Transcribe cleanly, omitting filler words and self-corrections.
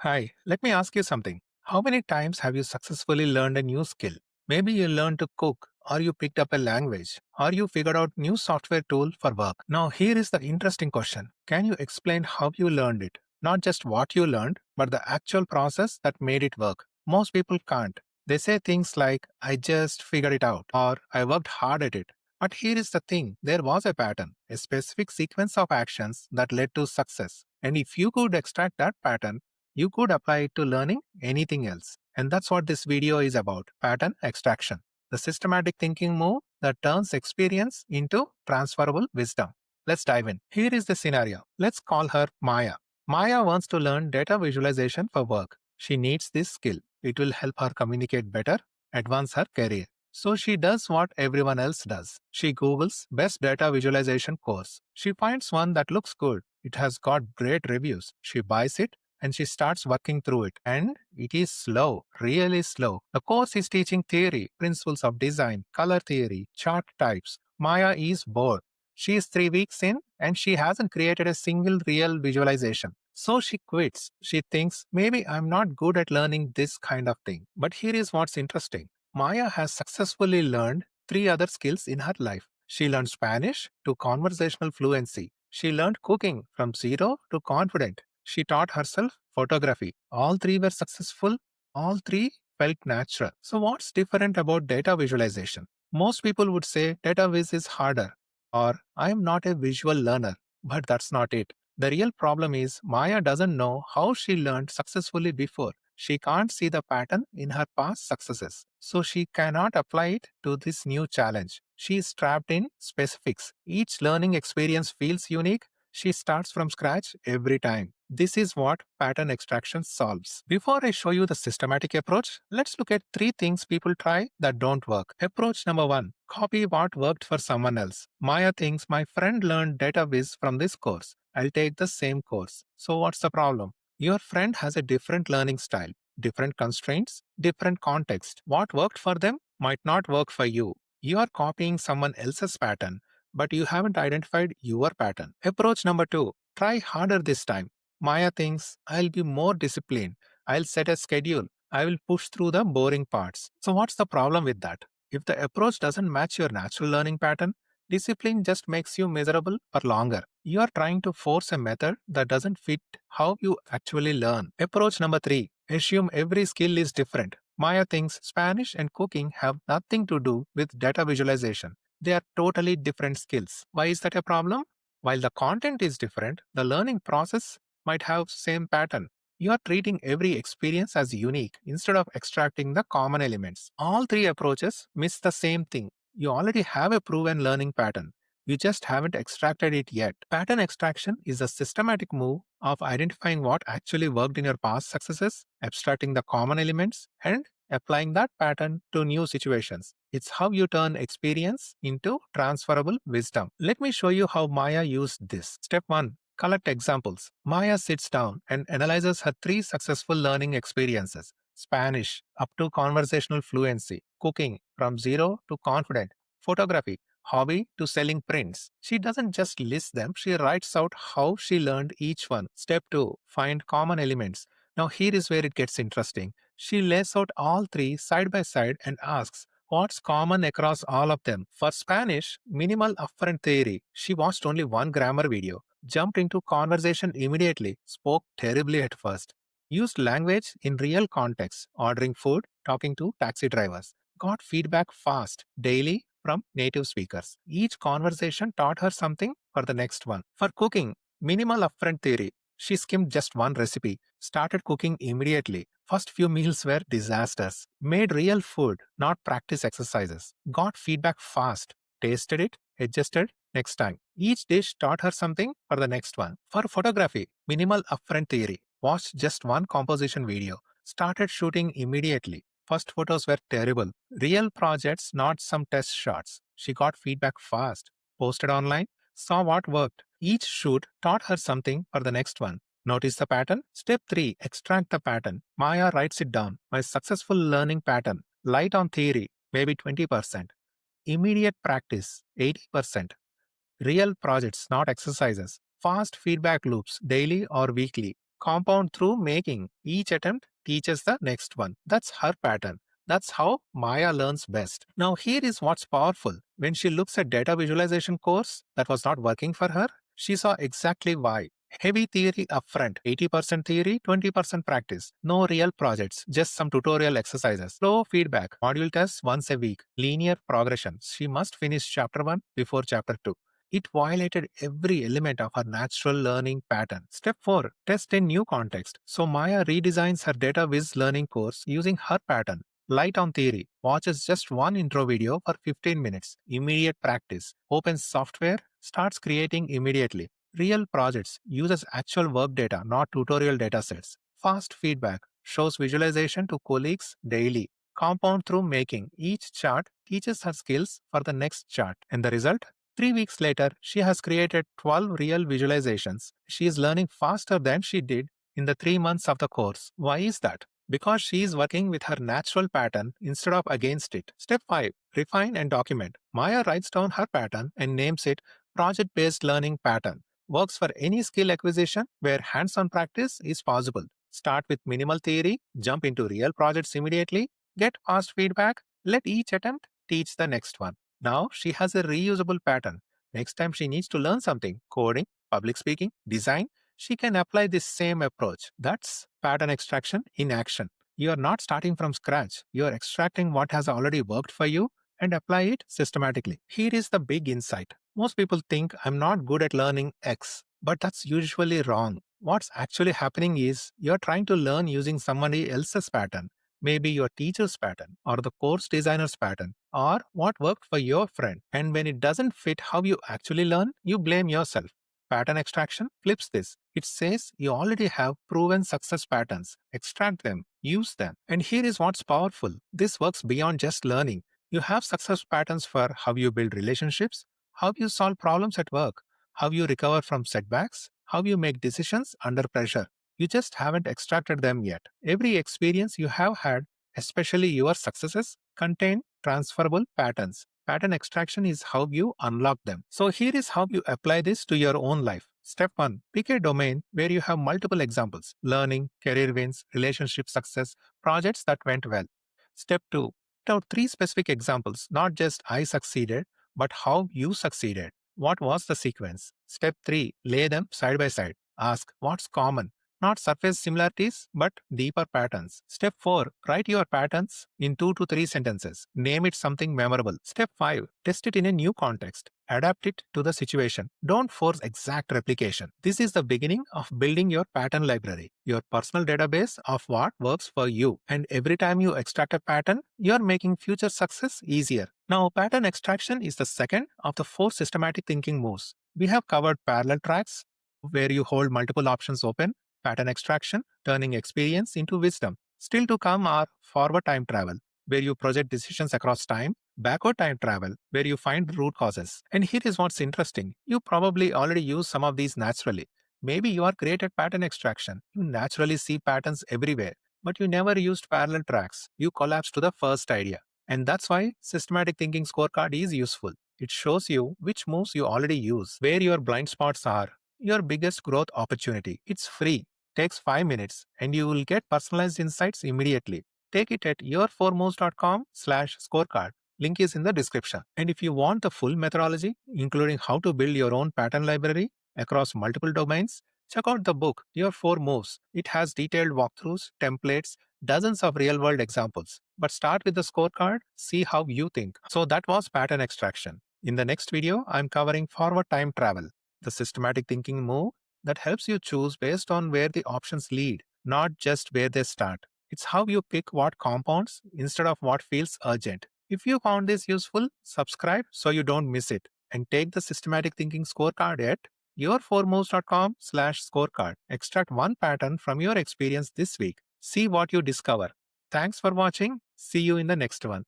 Hi, let me ask you something. How many times have you successfully learned a new skill? Maybe you learned to cook, or you picked up a language, or you figured out new software tool for work. Now here is the interesting question. Can you explain how you learned it? Not just what you learned, but the actual process that made it work. Most people can't. They say things like, I just figured it out, or I worked hard at it. But here is the thing, there was a pattern, a specific sequence of actions that led to success. And if you could extract that pattern, you could apply it to learning anything else. And that's what this video is about, pattern extraction. The systematic thinking move that turns experience into transferable wisdom. Let's dive in. Here is the scenario. Let's call her Maya. Maya wants to learn data visualization for work. She needs this skill. It will help her communicate better, advance her career. So she does what everyone else does. She Googles best data visualization course. She finds one that looks good. It has got great reviews. She buys it and she starts working through it. And it is slow, really slow. The course is teaching theory, principles of design, color theory, chart types. Maya is bored. She is 3 weeks in and she hasn't created a single real visualization. So she quits. She thinks, maybe I'm not good at learning this kind of thing. But here is what's interesting. Maya has successfully learned 3 other skills in her life. She learned Spanish to conversational fluency. She learned cooking from zero to confident. She taught herself photography. All three were successful. All three felt natural. So, what's different about data visualization? Most people would say data viz is harder, or I am not a visual learner. But that's not it. The real problem is Maya doesn't know how she learned successfully before. She can't see the pattern in her past successes. So she cannot apply it to this new challenge. She is trapped in specifics. Each learning experience feels unique. She starts from scratch every time. This is what pattern extraction solves. Before I show you the systematic approach, let's look at 3 things people try that don't work. Approach number 1, copy what worked for someone else. Maya thinks my friend learned data viz from this course. I'll take the same course. So what's the problem? Your friend has a different learning style, different constraints, different context. What worked for them might not work for you. You are copying someone else's pattern, but you haven't identified your pattern. Approach number 2, try harder this time. Maya thinks, I'll be more disciplined. I'll set a schedule. I will push through the boring parts. So, what's the problem with that? If the approach doesn't match your natural learning pattern, discipline just makes you miserable for longer. You are trying to force a method that doesn't fit how you actually learn. Approach number 3, assume every skill is different. Maya thinks Spanish and cooking have nothing to do with data visualization. They are totally different skills. Why is that a problem? While the content is different, the learning process might have same pattern. You are treating every experience as unique instead of extracting the common elements. All 3 approaches miss the same thing. You already have a proven learning pattern. You just haven't extracted it yet. Pattern extraction is a systematic move of identifying what actually worked in your past successes, abstracting the common elements, and applying that pattern to new situations. It's how you turn experience into transferable wisdom. Let me show you how Maya used this. Step 1, collect examples. Maya sits down and analyzes her 3 successful learning experiences: Spanish, up to conversational fluency; cooking, from zero to confident; photography, hobby to selling prints. She doesn't just list them, she writes out how she learned each one. Step 2, find common elements. Now, here is where it gets interesting. She lays out all 3 side by side and asks, what's common across all of them? For Spanish, minimal upfront theory. She watched only one grammar video, jumped into conversation immediately, spoke terribly at first, used language in real context, ordering food, talking to taxi drivers, got feedback fast, daily from native speakers. Each conversation taught her something for the next one. For cooking, minimal upfront theory. She skimmed just one recipe, started cooking immediately. First few meals were disasters. Made real food, not practice exercises. Got feedback fast, tasted it, adjusted next time. Each dish taught her something for the next one. For photography, minimal upfront theory. Watched just one composition video. Started shooting immediately. First photos were terrible. Real projects, not some test shots. She got feedback fast. Posted online, saw what worked. Each shoot taught her something for the next one. Notice the pattern? Step 3, extract the pattern. Maya writes it down. My successful learning pattern. Light on theory, maybe 20%. Immediate practice, 80%. Real projects, not exercises. Fast feedback loops, daily or weekly. Compound through making. Each attempt teaches the next one. That's her pattern. That's how Maya learns best. Now, here is what's powerful. When she looks at data visualization course that was not working for her, she saw exactly why. Heavy theory upfront, 80% theory, 20% practice. No real projects, just some tutorial exercises. Slow feedback, module tests once a week. Linear progression. She must finish chapter 1 before chapter 2. It violated every element of her natural learning pattern. Step 4. Test in new context. So Maya redesigns her data viz learning course using her pattern. Light on theory. Watches just one intro video for 15 minutes. Immediate practice. Opens software. Starts creating immediately. Real projects. Uses actual work data, not tutorial datasets. Fast feedback. Shows visualization to colleagues daily. Compound through making. Each chart teaches her skills for the next chart. And the result? 3 weeks later, she has created 12 real visualizations. She is learning faster than she did in the 3 months of the course. Why is that? Because she is working with her natural pattern instead of against it. Step 5. Refine and document. Maya writes down her pattern and names it project based learning pattern. Works for any skill acquisition where hands on practice is possible. Start with minimal theory, jump into real projects immediately, get fast feedback, let each attempt teach the next one. Now she has a reusable pattern. Next time she needs to learn something, coding, public speaking, design, she can apply this same approach. That's pattern extraction in action. You are not starting from scratch. You are extracting what has already worked for you and apply it systematically. Here is the big insight. Most people think I'm not good at learning X, but that's usually wrong. What's actually happening is you're trying to learn using somebody else's pattern, maybe your teacher's pattern or the course designer's pattern or what worked for your friend. And when it doesn't fit how you actually learn, you blame yourself. Pattern extraction flips this. It says you already have proven success patterns. Extract them, use them. And here is what's powerful. This works beyond just learning. You have success patterns for how you build relationships, how you solve problems at work, how you recover from setbacks, how you make decisions under pressure. You just haven't extracted them yet. Every experience you have had, especially your successes, contain transferable patterns. Pattern extraction is how you unlock them. So here is how you apply this to your own life. Step 1. Pick a domain where you have multiple examples: learning, career wins, relationship success, projects that went well. Step 2. Put out 3 specific examples, not just I succeeded, but how you succeeded. What was the sequence? Step 3. Lay them side by side. Ask what's common. Not surface similarities, but deeper patterns. Step 4. Write your patterns in 2 to 3 sentences. Name it something memorable. Step 5. Test it in a new context. Adapt it to the situation. Don't force exact replication. This is the beginning of building your pattern library, your personal database of what works for you. And every time you extract a pattern, you're making future success easier. Now, pattern extraction is the second of the 4 systematic thinking moves. We have covered parallel tracks, where you hold multiple options open, pattern extraction, turning experience into wisdom. Still to come are forward time travel, where you project decisions across time, backward time travel, where you find root causes. And here is what's interesting. You probably already use some of these naturally. Maybe you are great at pattern extraction. You naturally see patterns everywhere, but you never used parallel tracks. You collapsed to the first idea. And that's why systematic thinking scorecard is useful. It shows you which moves you already use, where your blind spots are, your biggest growth opportunity. It's free, takes 5 minutes, and you will get personalized insights immediately. Take it at yourforemost.com/scorecard. Link is in the description. And if you want the full methodology, including how to build your own pattern library across multiple domains, check out the book, Your 4 Moves. It has detailed walkthroughs, templates, dozens of real world examples. But start with the scorecard, see how you think. So that was pattern extraction. In the next video, I'm covering forward time travel, the systematic thinking move that helps you choose based on where the options lead, not just where they start. It's how you pick what compounds instead of what feels urgent. If you found this useful, subscribe so you don't miss it, and take the systematic thinking scorecard at yourforemost.com/scorecard. Extract one pattern from your experience this week. See what you discover. Thanks for watching. See you in the next one.